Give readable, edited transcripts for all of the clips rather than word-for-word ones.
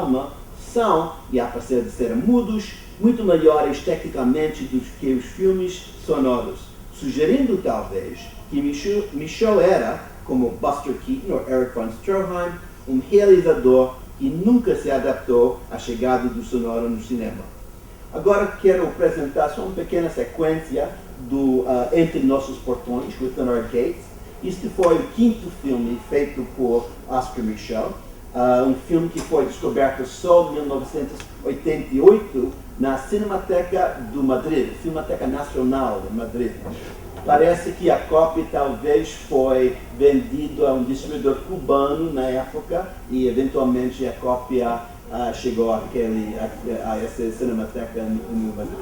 alma são, e apesar de serem mudos, muito melhores tecnicamente do que os filmes sonoros, sugerindo talvez que Michaud era, como Buster Keaton ou Erich von Stroheim, um realizador que nunca se adaptou à chegada do sonoro no cinema. Agora quero apresentar só uma pequena sequência do Entre Nossos Portões, Within Our Gates. Este foi o quinto filme feito por Oscar Micheaux, um filme que foi descoberto só em 1988 na Cinemateca do Madrid, Cinemateca Nacional de Madrid. Parece que a cópia talvez foi vendida a um distribuidor cubano na época e eventualmente a cópia chegou a essa Cinemateca no Madrid.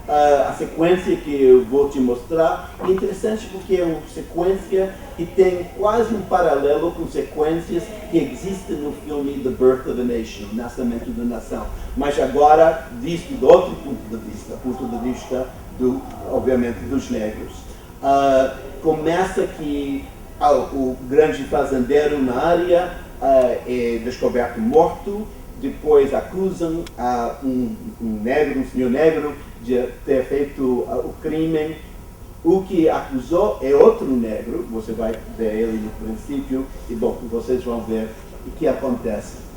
A sequência que eu vou te mostrar é interessante porque é uma sequência que tem quase um paralelo com sequências que existem no filme The Birth of a Nation, Nascimento da Nação, mas agora visto do outro ponto de vista obviamente dos negros. Começa que o grande fazendeiro na área é descoberto morto, depois acusam um senhor negro de ter feito o crime. O que acusou é outro negro, você vai ver ele no princípio, e bom, vocês vão ver o que acontece.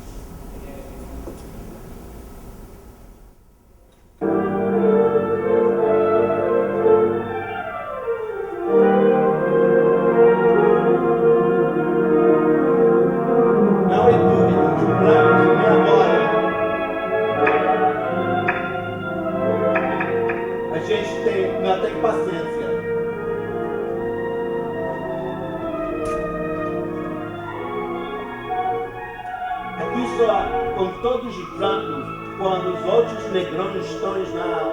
Com todos os brancos, quando os outros negrões estão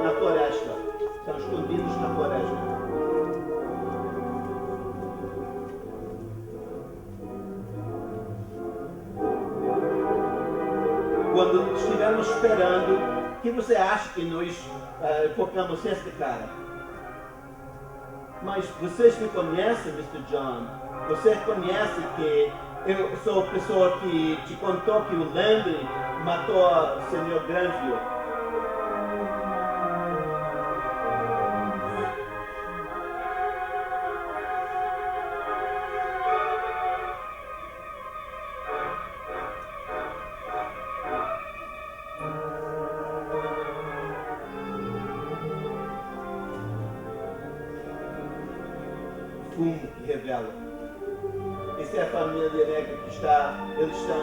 na floresta, estão escondidos na floresta. Quando estivermos esperando, o que você acha que nós focamos neste cara? Mas vocês me conhecem, Mr. John? Você conhece que eu sou a pessoa que te contou que o Landry matou o Sr. Granville. Fumo que revela. Essa é a família negra que eles estão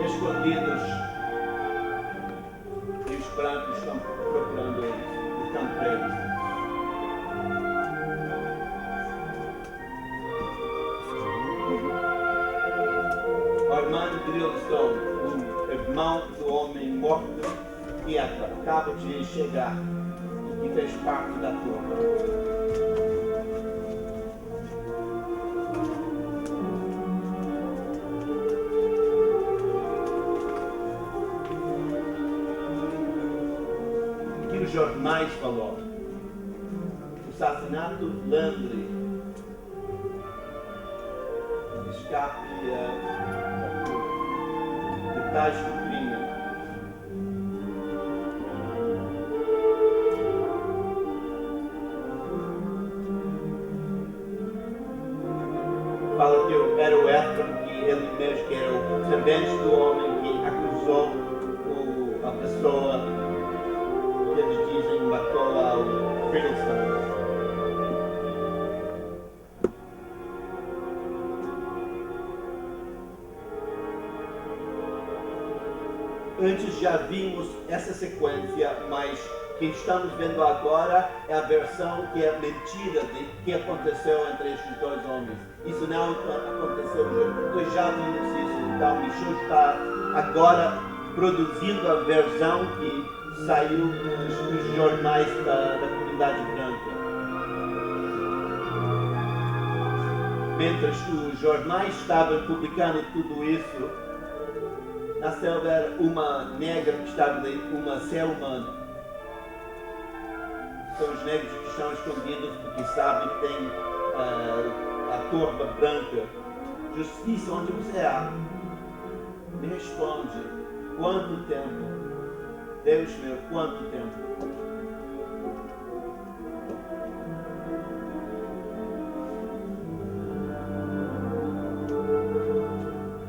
escondidos e os brancos estão procurando eles, estão presos. Armand Grillstone, o irmão do homem morto que acaba de chegar e que fez parte da turma. Jornais falou. O assassinato Landry. Escape detalhes do crime. Fala que era o Ephraim, que ele mesmo que era o descendente do homem que acusou a pessoa que eles dizem matou ao Fiddleston. Antes já vimos essa sequência, mas o que estamos vendo agora é a versão que é mentira de que aconteceu entre estes dois homens. Isso não aconteceu, nós já vimos isso. Então, Michaud está agora produzindo a versão que saiu nos jornais da comunidade branca. Mientras os jornais estavam publicando tudo isso, na selva era uma negra que estava ali, uma selma. São os negros que estão escondidos porque sabem que tem a turba branca. Justiça, onde você é? Me responde. Quanto tempo? Deus meu, quanto tempo?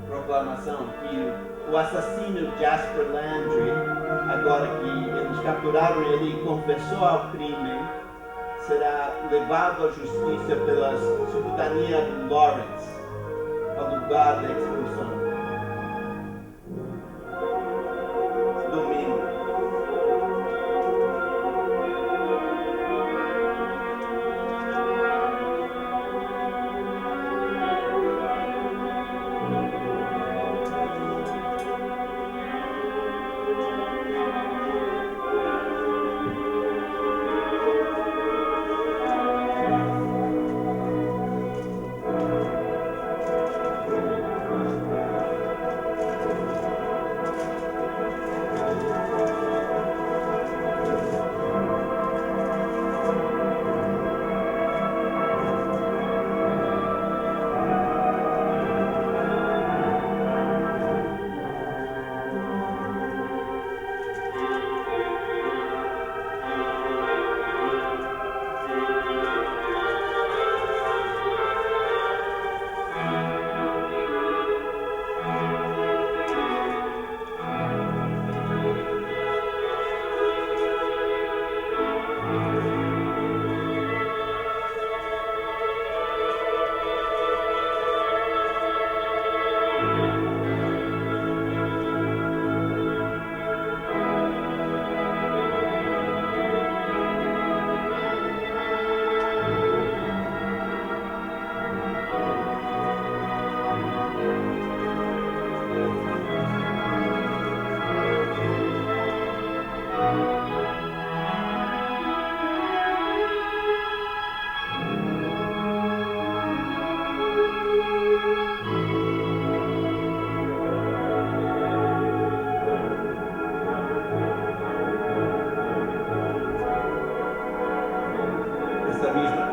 Proclamação que o assassino Jasper Landry, agora que eles capturaram ele e confessou ao crime, será levado à justiça pela cidadania de Lawrence, ao lugar da execução. Domingo.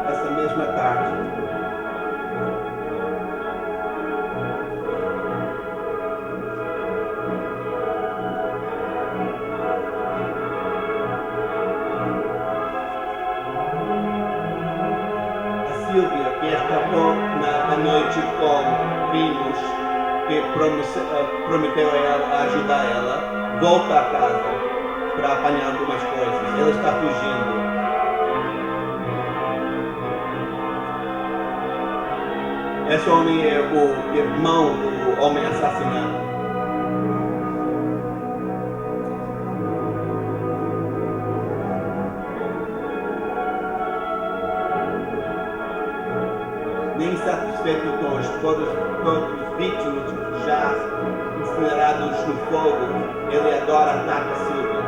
Essa mesma tarde. A Silvia, que escapou na noite com primos, que prometeu a ela ajudar ela, volta a casa para apanhar algumas coisas. Ela está fugindo. Esse homem é o irmão do homem assassinado. Nem satisfeito com todos os vítimas já incinerados no fogo, ele agora ataca Silvia.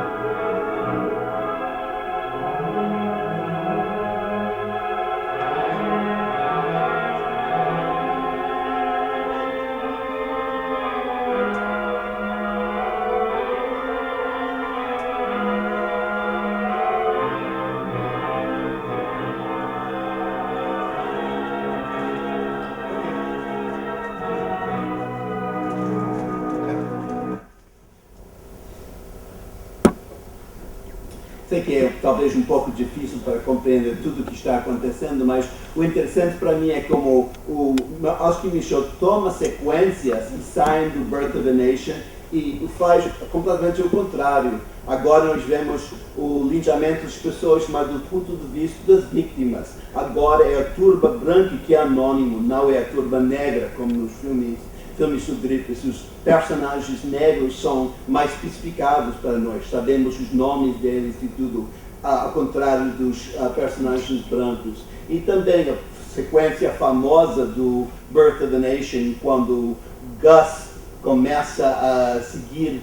Sei que é talvez um pouco difícil para compreender tudo o que está acontecendo, mas o interessante para mim é como o Oscar Micheaux toma sequências e sai do Birth of a Nation e faz completamente o contrário. Agora nós vemos o linchamento das pessoas, mas do ponto de vista das vítimas. Agora é a turba branca que é anônimo, não é a turba negra, como nos filmes sudritos. Os personagens negros são mais especificados para nós, sabemos os nomes deles e tudo, ao contrário dos personagens brancos. E também a sequência famosa do Birth of the Nation, quando Gus começa a seguir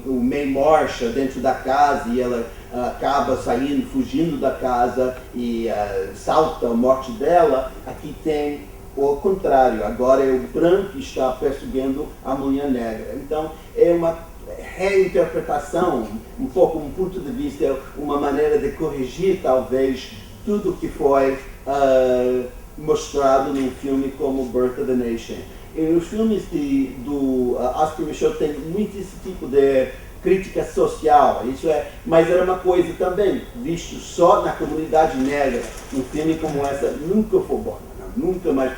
o Mae Marsh dentro da casa e ela acaba saindo, fugindo da casa e salta a morte dela. Aqui tem o contrário, agora é o branco que está perseguindo a mulher negra. Então é uma reinterpretação, um pouco um ponto de vista, uma maneira de corrigir talvez tudo que foi mostrado num filme como Birth of the Nation. os filmes do Oscar Micheaux têm muito esse tipo de crítica social, mas era uma coisa também, visto só na comunidade negra. Um filme como essa nunca foi bom, nunca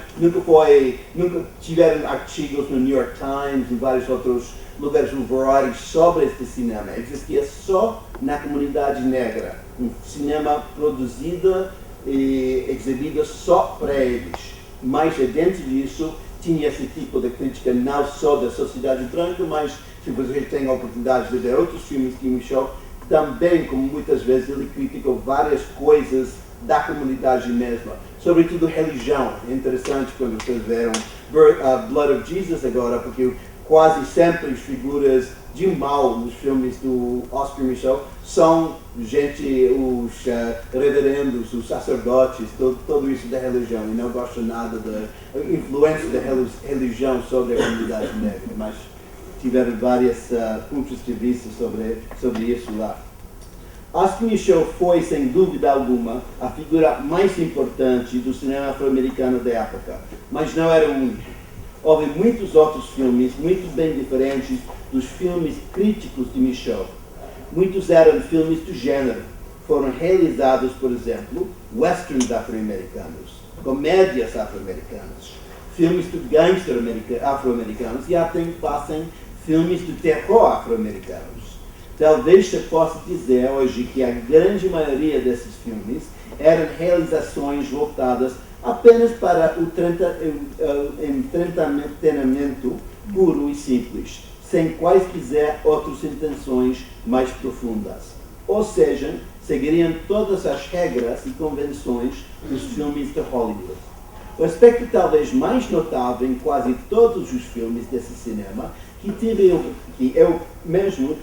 tiveram artigos no New York Times, em vários outros lugares no Variety sobre este cinema. Existia só na comunidade negra, um cinema produzido e exibido só para eles. Mas dentro disso tinha esse tipo de crítica não só da sociedade branca, mas se você tem a oportunidade de ver outros filmes de Micheaux, também, como muitas vezes ele criticou várias coisas da comunidade mesma, sobretudo religião. É interessante quando vocês viram Blood of Jesus agora, porque quase sempre as figuras de mal nos filmes do Oscar Micheaux são os reverendos, os sacerdotes, todo isso da religião, e não gosto nada da influência da religião sobre a comunidade negra, mas tiveram vários pontos de vista sobre isso lá. Oscar Micheaux foi, sem dúvida alguma, a figura mais importante do cinema afro-americano da época, mas não era o único. Houve muitos outros filmes muito bem diferentes dos filmes críticos de Micheaux. Muitos eram filmes do gênero. Foram realizados, por exemplo, westerns afro-americanos, comédias afro-americanas, filmes de gangster afro-americanos e até passam filmes de terror afro-americanos. Talvez se possa dizer hoje que a grande maioria desses filmes eram realizações voltadas apenas para o entretenimento puro e simples, sem quaisquer outras intenções mais profundas. Ou seja, seguiriam todas as regras e convenções dos filmes de Hollywood. O aspecto talvez mais notável em quase todos os filmes desse cinema, que eu mesmo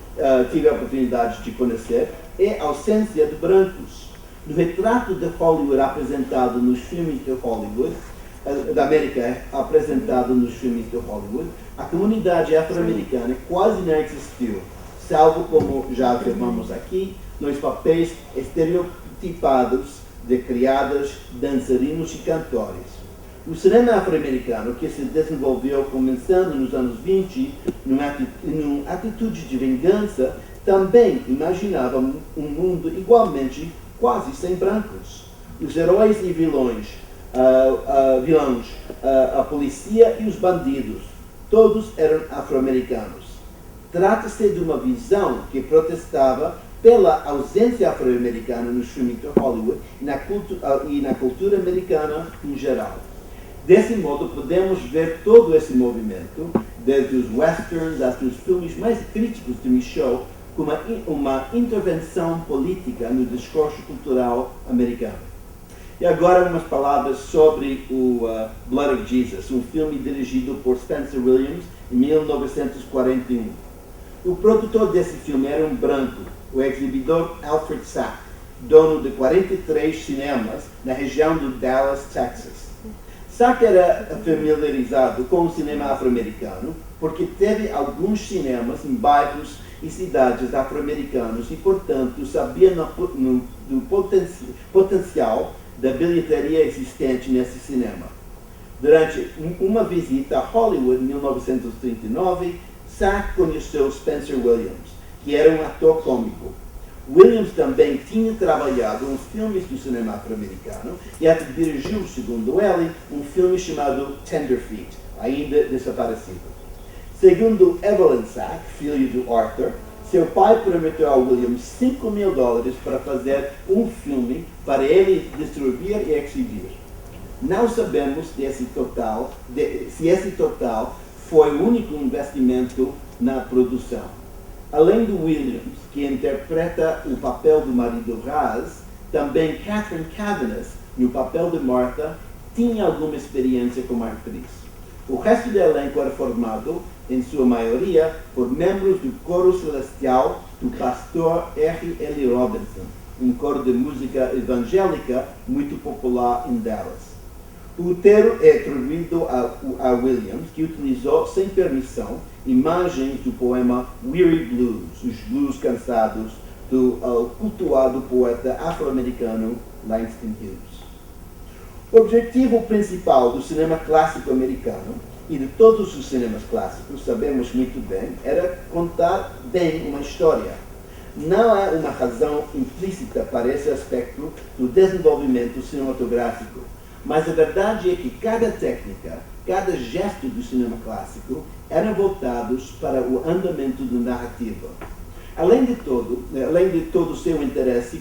tive a oportunidade de conhecer, é a ausência de brancos. No retrato de Hollywood apresentado nos filmes de Hollywood, da América apresentado nos filmes de Hollywood, a comunidade afro-americana quase não existiu, salvo, como já afirmamos aqui, nos papéis estereotipados de criadas, dançarinos e cantores. O cinema afro-americano, que se desenvolveu começando nos anos 20, numa atitude de vingança, também imaginava um mundo igualmente quase sem brancos. Os heróis e vilões, a polícia e os bandidos, todos eram afro-americanos. Trata-se de uma visão que protestava pela ausência afro-americana nos filmes de Hollywood e na cultura americana em geral. Desse modo, podemos ver todo esse movimento, desde os westerns até os filmes mais críticos de Micheaux, como uma intervenção política no discurso cultural americano. E agora umas palavras sobre o Blood of Jesus, um filme dirigido por Spencer Williams em 1941. O produtor desse filme era um branco, o exibidor Alfred Sack, dono de 43 cinemas na região do Dallas, Texas. Sack era familiarizado com o cinema afro-americano porque teve alguns cinemas em bairros e cidades afro-americanos e, portanto, sabia do potencial da bilheteria existente nesse cinema. Durante uma visita a Hollywood em 1939, Sack conheceu Spencer Williams, que era um ator cômico. Williams também tinha trabalhado em filmes do cinema afro-americano e até dirigiu, segundo ele, um filme chamado Tenderfeet, ainda desaparecido. Segundo Evelyn Sack, filho do Arthur, seu pai prometeu a Williams $5.000 para fazer um filme para ele distribuir e exibir. Não sabemos se esse total foi o único investimento na produção. Além do Williams, que interpreta o papel do marido Raz, também Catherine Cavanis, no papel de Martha, tinha alguma experiência como atriz. O resto do elenco era formado, em sua maioria, por membros do coro celestial do pastor R.L. Robinson, um coro de música evangélica muito popular em Dallas. O roteiro é atribuído a Williams, que utilizou, sem permissão, imagens do poema Weary Blues, os blues cansados, do cultuado poeta afro-americano Langston Hughes. O objetivo principal do cinema clássico americano e de todos os cinemas clássicos, sabemos muito bem, era contar bem uma história. Não há uma razão implícita para esse aspecto do desenvolvimento cinematográfico, mas a verdade é que cada técnica, cada gesto do cinema clássico eram voltados para o andamento da narrativa. Além de todo o seu interesse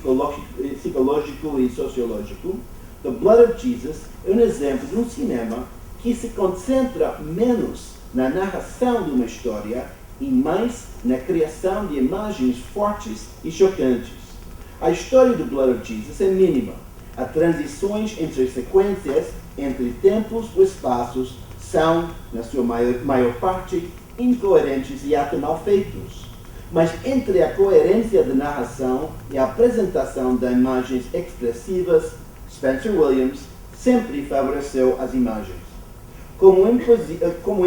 psicológico e sociológico, The Blood of Jesus é um exemplo de um cinema que se concentra menos na narração de uma história e mais na criação de imagens fortes e chocantes. A história do Blood of Jesus é mínima. As transições entre sequências, entre tempos ou espaços, são, na sua maior parte, incoerentes e até mal feitos. Mas entre a coerência da narração e a apresentação de imagens expressivas, Spencer Williams sempre favoreceu as imagens. Como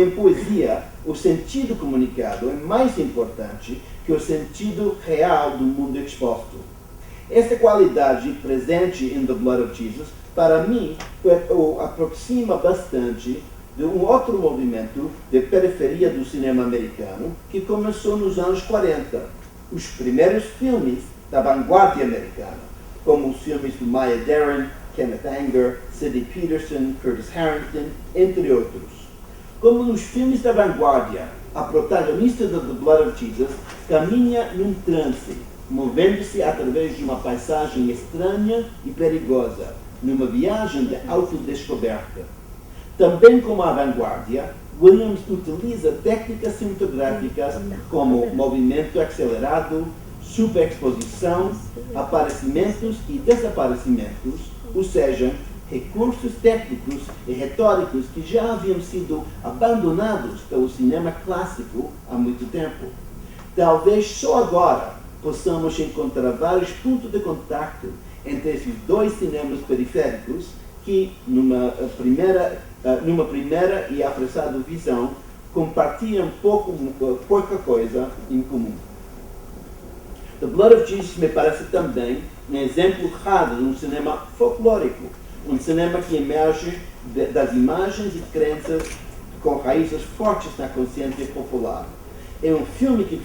em poesia, o sentido comunicado é mais importante que o sentido real do mundo exposto. Esta qualidade presente em The Blood of Jesus, para mim, o aproxima bastante de um outro movimento de periferia do cinema americano que começou nos anos 40, os primeiros filmes da vanguarda americana, como os filmes de Maya Deren, Kenneth Anger, Sidney Peterson, Curtis Harrington, entre outros. Como nos filmes da vanguarda, a protagonista de The Blood of Jesus caminha num trance, movendo-se através de uma paisagem estranha e perigosa, numa viagem de autodescoberta. Também como a vanguarda, Williams utiliza técnicas cinematográficas como movimento acelerado, superexposição, aparecimentos e desaparecimentos, ou seja, recursos técnicos e retóricos que já haviam sido abandonados pelo cinema clássico há muito tempo. Talvez só agora possamos encontrar vários pontos de contato entre esses dois cinemas periféricos que, numa primeira e apressada visão, compartilham pouca coisa em comum. The Blood of Jesus me parece também um exemplo raro de um cinema folclórico, um cinema que emerge das imagens e crenças com raízes fortes na consciência popular. É um filme que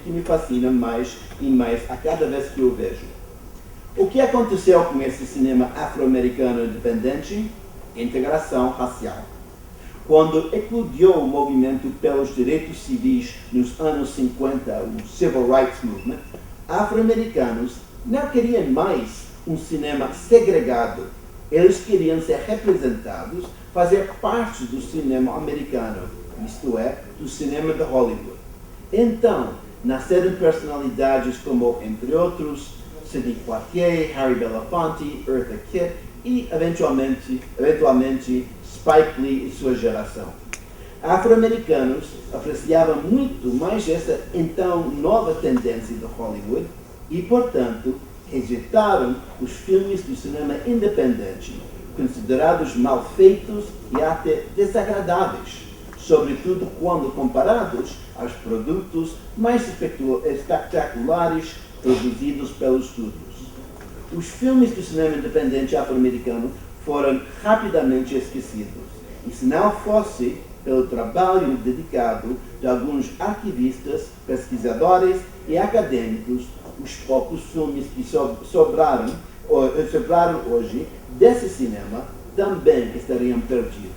me fascina mais e mais a cada vez que o vejo. O que aconteceu com esse cinema afro-americano independente? Integração racial. Quando eclodiu o movimento pelos direitos civis nos anos 50, o Civil Rights Movement, afro-americanos não queriam mais um cinema segregado. Eles queriam ser representados, fazer parte do cinema americano, isto é, do cinema de Hollywood. Então, nasceram personalidades como, entre outros, Sidney Poitier, Harry Belafonte, Eartha Kitt e, eventualmente, Spike Lee e sua geração. Afro-americanos apreciavam muito mais essa então nova tendência de Hollywood e, portanto, rejeitaram os filmes do cinema independente, considerados mal feitos e até desagradáveis, sobretudo quando comparados aos produtos mais espetaculares produzidos pelos estúdios. Os filmes do cinema independente afro-americano foram rapidamente esquecidos, e se não fosse pelo trabalho dedicado de alguns arquivistas, pesquisadores e acadêmicos, os poucos filmes que sobraram hoje desse cinema também estariam perdidos.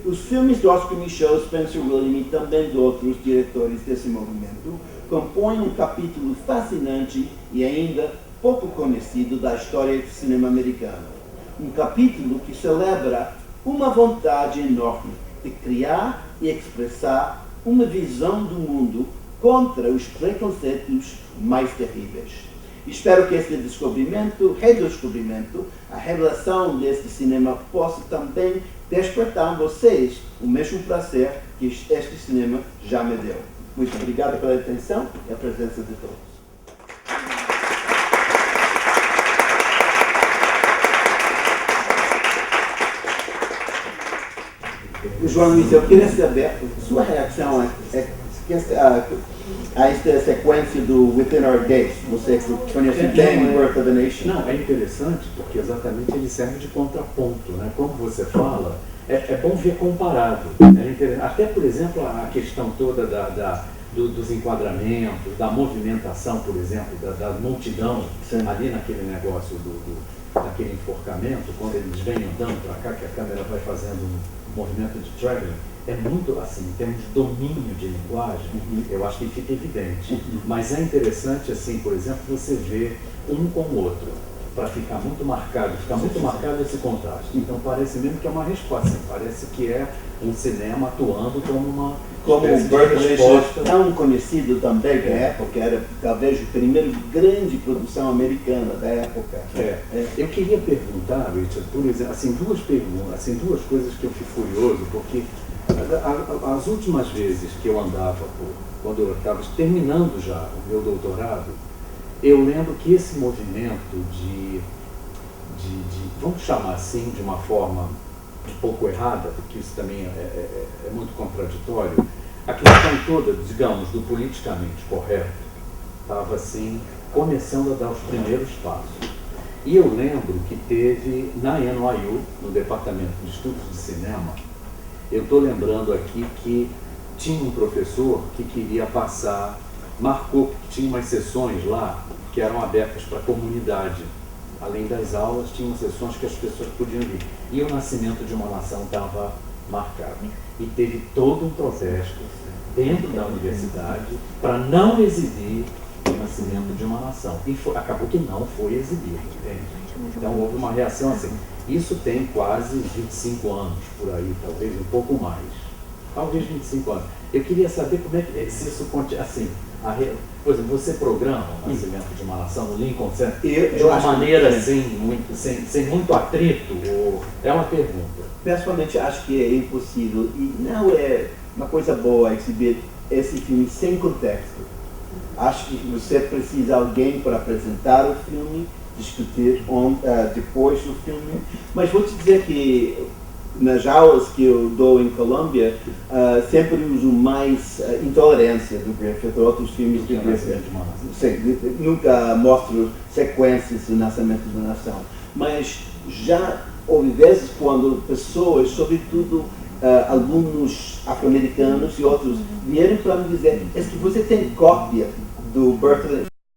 Os filmes do Oscar Micheaux, Spencer Williams e também de outros diretores desse movimento compõem um capítulo fascinante e ainda pouco conhecido da história do cinema americano. Um capítulo que celebra uma vontade enorme de criar e expressar uma visão do mundo contra os preconceitos mais terríveis. Espero que este redescobrimento, a revelação deste cinema possa também despertar em vocês o mesmo prazer que este cinema já me deu. Muito obrigado pela atenção e a presença de todos. João Luís, eu queria saber sua reação a esta sequência do Within Our Gates. Você conhece bem Birth of a Nation? Não, é interessante porque exatamente ele serve de contraponto, né? Como você fala, é bom ver comparado. Até, por exemplo, a questão toda dos enquadramentos, da movimentação, por exemplo, da multidão, sim, ali naquele negócio daquele enforcamento, quando eles vêm andando para cá, que a câmera vai fazendo um movimento de traveling, é muito assim, em termos de domínio de linguagem, eu acho que fica evidente. Mas é interessante, assim, por exemplo, você ver um com o outro, para ficar muito marcado esse contraste. Então parece mesmo que é uma resposta, parece que é um cinema atuando como o Berkeley tão conhecido também da época, era talvez a primeira grande produção americana da época. Eu queria perguntar, Richard, por exemplo, duas coisas que eu fico curioso, porque as últimas vezes que eu andava, quando eu estava terminando já o meu doutorado, eu lembro que esse movimento vamos chamar assim, de uma forma um pouco errada, porque isso também é muito contraditório, a questão toda, digamos, do politicamente correto, estava assim, começando a dar os primeiros passos. E eu lembro que teve, na NYU, no Departamento de Estudos de Cinema, eu estou lembrando aqui que tinha um professor que queria passar, marcou que tinha umas sessões lá que eram abertas para a comunidade. Além das aulas, tinham sessões que as pessoas podiam vir. E o Nascimento de uma Nação estava marcado. E teve todo um protesto dentro da universidade para não exibir o Nascimento de uma Nação. E acabou que não foi exibido, entende? Então houve uma reação assim. Isso tem quase 25 anos por aí, talvez um pouco mais. Talvez 25 anos. Eu queria saber como é que se isso continua assim. Por exemplo, você programa o Nascimento de uma Nação no Lincoln Center de uma maneira assim, sem muito atrito? Ou... É uma pergunta. Pessoalmente, acho que é impossível. E não é uma coisa boa exibir esse filme sem contexto. Acho que você precisa de alguém para apresentar o filme, discutir depois do filme. Mas vou te dizer que nas aulas que eu dou em Colômbia, sempre uso mais Intolerância do Griffith, outros filmes do Griffith. Nunca mostro sequências do Nascimento de uma Nação. Mas já houve vezes quando pessoas, sobretudo alunos afro-americanos e outros, vieram para me dizer: é que você tem cópia do Berkeley